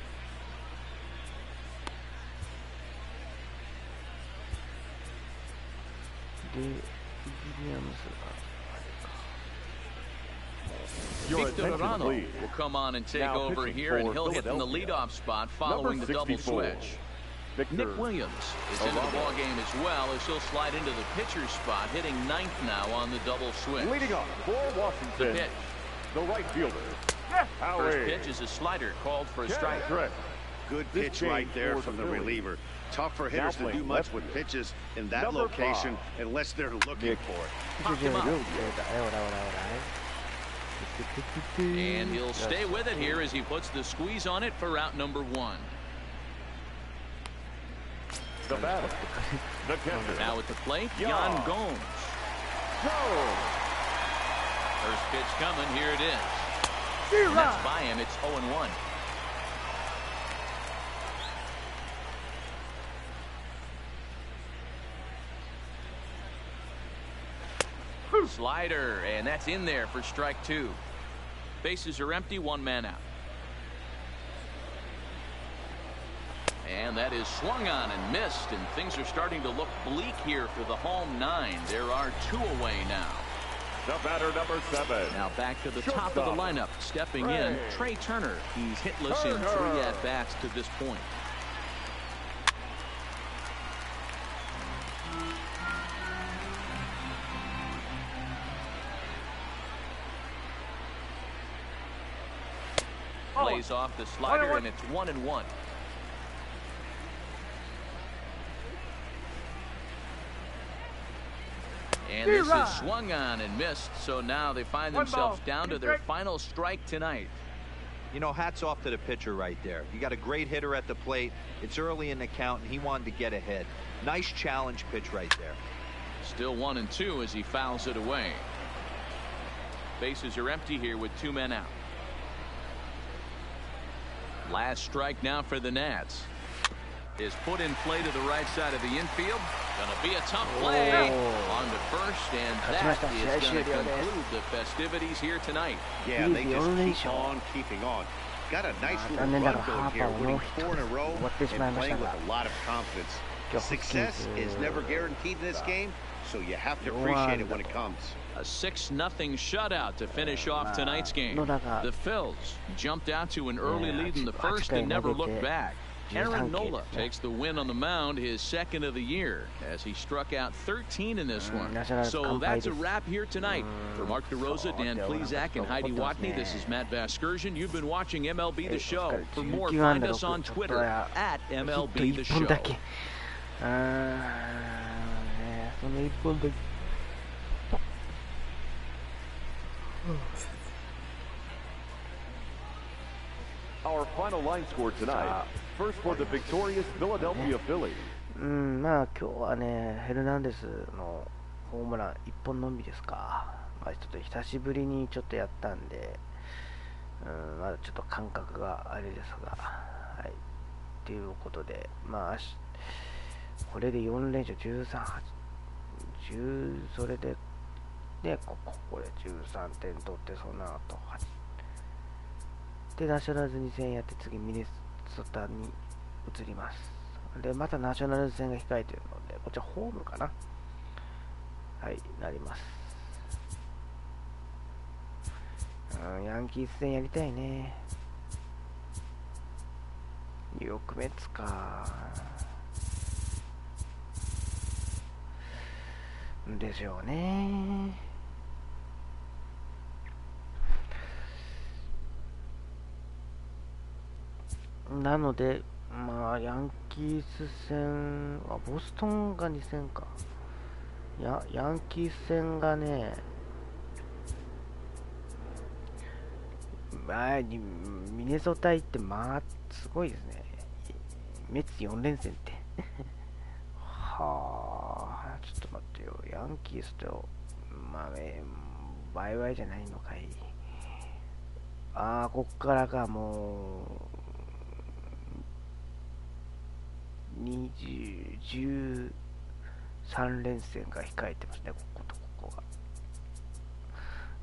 で、ウィリアムスがあれか。Your Victor attention, Arano please. will come on and take Now over pitching here, and for he'll hit in the Philadelphia. leadoff spot following the Number double 64, switch. Victor Nick Williams is into the Arano. ball game as well, as he'll slide into the pitcher's spot, hitting ninth now on the double switch. Leading off for The Washington, pitch. the right fielder. First pitch is a slider called for a strike. Good This pitch game right there for from the the Phillies. reliever. Tough for hitters to playing do much left with field. pitches in that Number location 5. unless they're looking for it. Popped him up. And he'll stay with it here as he puts the squeeze on it for out number 1. The batter, the catcher. Now at the plate, Yeah. Yan Gomes. Go! First pitch coming, here it is. And that's by him, it's 0-1. Slider, and that's in there for strike 2. Bases are empty, 1 man out. And that is swung on and missed, and things are starting to look bleak here for the home 9. There are 2 away now. The batter, number 7. Now back to the top of the lineup. Stepping in, Trey Turner. He's hitless in 3 at-bats to this point. Plays off the slider, and it's 1-1. And this is swung on and missed, so now they find themselves down to their final strike tonight. You know, hats off to the pitcher right there. You got a great hitter at the plate. It's early in the count, and he wanted to get ahead. Nice challenge pitch right there. Still 1-2 as he fouls it away. Bases are empty here with 2 men out. Last strike now for the Nats. Is put in play to the right side of the infield. Gonna be a tough play on the first, and that is gonna conclude the festivities here tonight. Yeah, they just keep on keeping on. Got a nice little run going here, winning 4 in a row and playing with a lot of confidence. Success is never guaranteed in this game, so you have to appreciate it when it comes. A 6-0 shutout to finish off tonight's game. The Phils jumped out to an early lead in the first and never looked back. Aaron Nola takes the win on the mound, his 2nd of the year, as he struck out 13 in this one. So that's a wrap here tonight. For Mark DeRosa, Dan Plesac, and Heidi Watney, this is Matt Vasgersian. You've been watching MLB The Show. For more, find us on Twitter at MLB The Show. Our final line score tonight. First for the victorious Philadelphia Phillies. まあ今日はね、ヘルナンデスのホームラン1本のみですか。まあちょっと久しぶりにちょっとやったんで、まだちょっと感覚があれですが、はい。ということで、まあこれで4連勝13、10それででこれ13点取ってその後8でナショナルズ2戦やって次ミネソタに移ります。でまたナショナルズ戦が控えているのでこっちはホームかな、はいなります。ヤンキース戦やりたいね。ニューヨークメッツかでしょうね。なのでまあヤンキース戦はボストンが2戦か。ヤンキース戦がね前にミネソタ行ってまあすごいですね。メッツ4連戦ってはあちょっと待ってよ。ヤンキースとまあバイバイじゃないのかい。こっからかもう13連戦が控えてますね。こことこ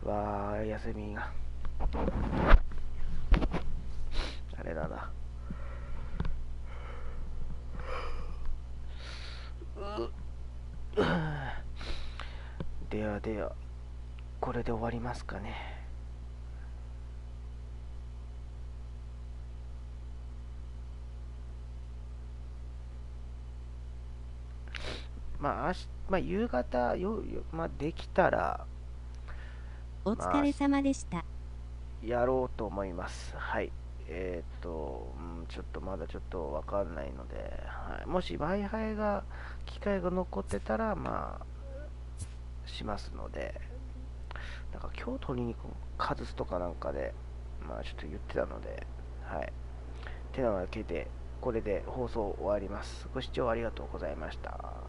こがわあ休みがあれだな。ではこれで終わりますかね。まあ、夕方できたら、お疲れ様でした。やろうと思います。はい。ちょっとまだちょっとわかんないので、はい、もし Wi-Fi が、機械が残ってたら、まあ、しますので、なんか今日取りに行く数とかなんかで、まあちょっと言ってたので、はい。てなわけで、これで放送終わります。ご視聴ありがとうございました。